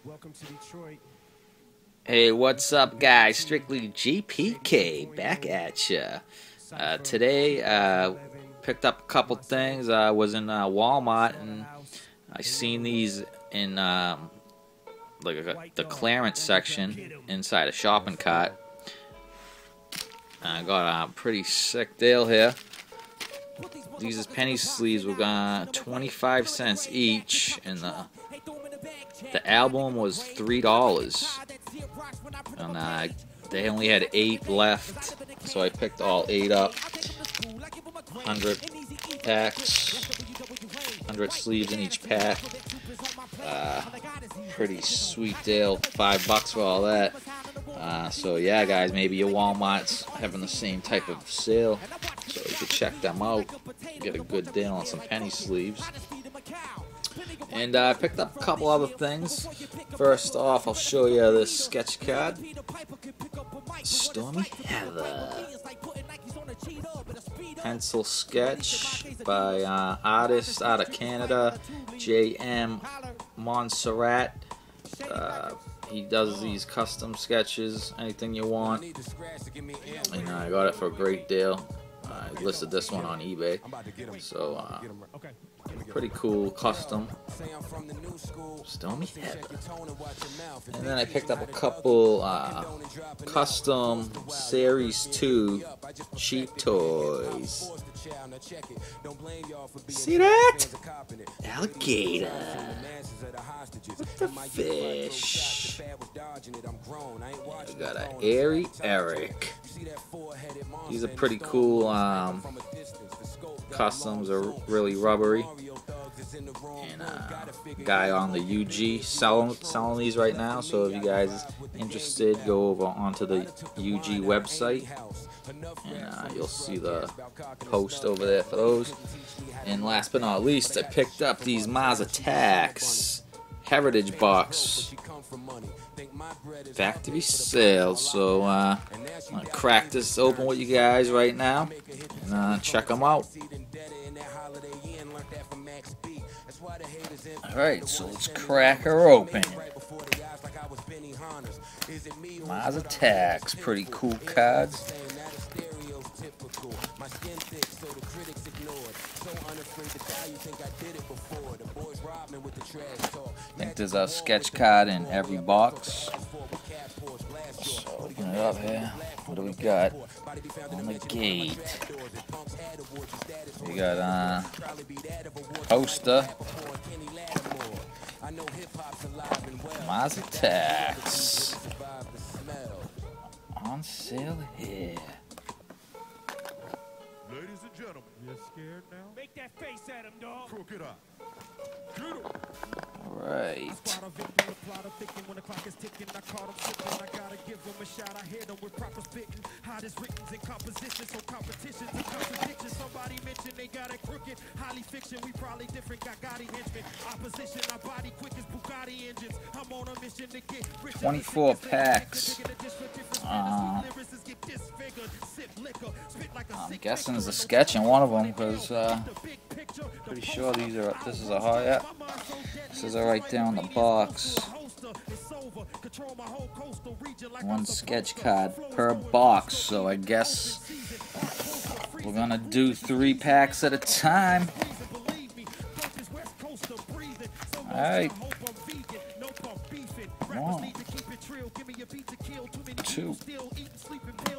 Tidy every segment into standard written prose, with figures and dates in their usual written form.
Welcome to Detroit. Hey, what's up, guys? Strictly GPK back at ya. Today, picked up a couple things. I was in Walmart and I seen these in the clearance section inside a shopping cart. I got a pretty sick deal here. These is penny sleeves. We got 25 cents each, and the album was $3. And they only had 8 left, so I picked all 8 up. 100 packs, 100 sleeves in each pack. Pretty sweet deal, $5 for all that. So yeah, guys, maybe your Walmart's having the same type of sale, so you could check them out. Get a good deal on some penny sleeves. And I picked up a couple other things. First off, I'll show you this sketch card. Stormy Heather. Pencil sketch by artist out of Canada, J.M. Montserrat. He does these custom sketches, anything you want. And I got it for a great deal. I listed this one on eBay. So, pretty cool, custom. Stormy Heather. And then I picked up a couple custom Series 2 cheap toys. See that? Alligator. With the fish. We got an Airy Eric. These are pretty cool. Customs are really rubbery. And guy on the UG selling these right now. So if you guys are interested, go over onto the UG website, and you'll see the post over there for those. And last but not least, I picked up these Mars Attacks Heritage Box factory sale. So I'm gonna crack this open with you guys right now and check them out. Alright, so let's crack her open. Mars Attacks, pretty cool cards. I think there's a sketch card in every box. So open it up here. What do we got on the gate? We got a poster. Mars Attacks on sale here. Ladies and gentlemen, you're scared now? Make that face at him, dog. Crook it up. Alright. Somebody mentioned they got it crooked. Highly fiction, we probably different. Got Gotti henchmen. Opposition, our body quick as Bugatti engines. I'm on a mission to get rich. 24 packs. I'm guessing there's a sketch in one of them because pretty sure this is a high up. This is right there on the box. One sketch card per box, so I guess we're gonna do 3 packs at a time. Alright. 1, 2,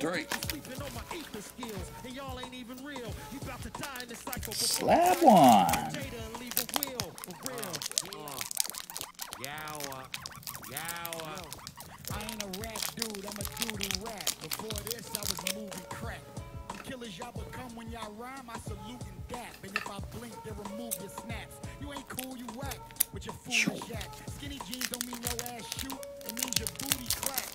3. Slab one. I ain't a rap dude, I'm a dude who rap. Before this, I was moving crack. The killers y'all become when y'all rhyme, I salute and dap. And if I blink, they remove your snaps. You ain't cool, you whack with your foolish act. Skinny jeans don't mean no ass shoot, it means your booty claps.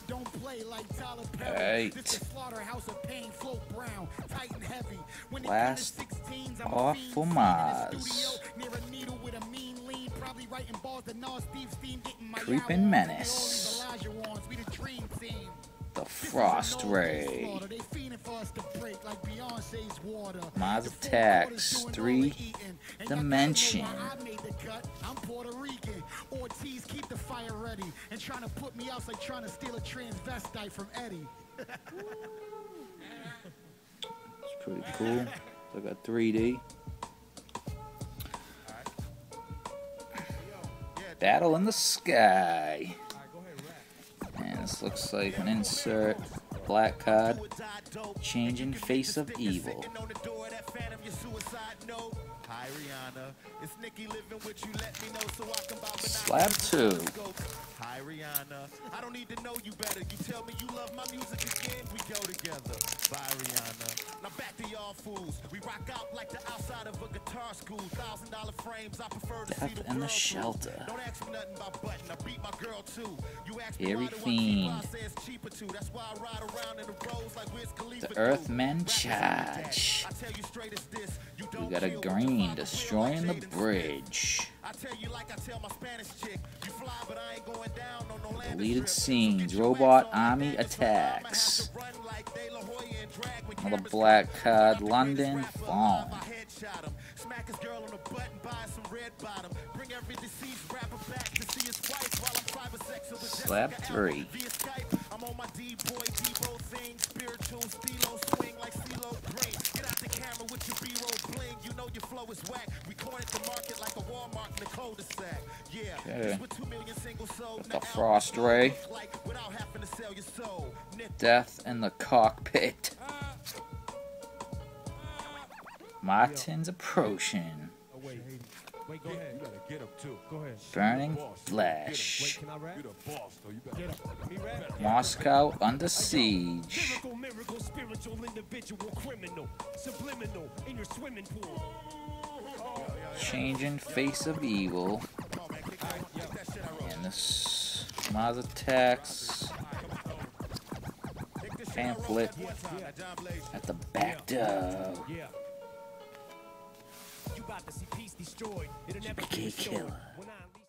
Don't play like Tyler Perry. This is slaughterhouse of pain, float brown, tight and heavy. When Last off for Mars. Creeping Menace. The Frost Ray. Mars Attacks 3 Dimension. ready. And trying to put me out like trying to steal a transvestite from Eddie. It's pretty cool. It's like a 3D. Battle in the Sky. And this looks like an insert. Black card. Changing Face of Evil. Slab 2. Hi Rihanna, I don't need to know you better. You tell me you love my music again, we go together. Bye Rihanna. Now back to y'all fools. We rock out like the outside of a guitar school. $1,000 frames, I prefer to see the Death in the world Shelter. through. Don't ask me nothing about button. I beat my girl too. You ask me Eerie why do I keep Fiend. I say it's cheaper too. That's why I ride around in the roads like Wiz Khalifa The do. Earthmen Charge. I tell you straight as this. You We don't got a kill green with the destroying the Jaden Smith. bridge. I tell you like I tell my Spanish chick. You fly, but I ain't going down on no land Deleted trip. scenes. Robot Army Attacks. Another black card. London Fawn. Smack his girl on the butt and buy some red bottom. Bring every deceased rapper back to see his wife while I'm private sexing with Slap Jessica 3. via Skype. I'm on my D-boy, Debo thing. Spiritual stilo swing like CeeLo Green. Get out the camera with your B-roll bling. You know your flow is whack. We cornered the market like a Walmart in the cul-de-sac. Yeah, Okay. with 2 million singles sold. The Frost Ray. Without having to sell your soul. Death in the Cockpit. Martin's approaching. Oh, wait, go ahead. You gotta get up too. Go ahead. Burning Flesh. Wait, can I rap? You're the boss, though. You gotta get up. Me rap? Moscow under siege. Miracle, spiritual, individual, criminal, subliminal in your swimming pool. Changing Face of Evil. And this Mars Attacks pamphlet at the back door. Yeah. You about to see peace destroyed. It'll never GPK be restored. Killer. When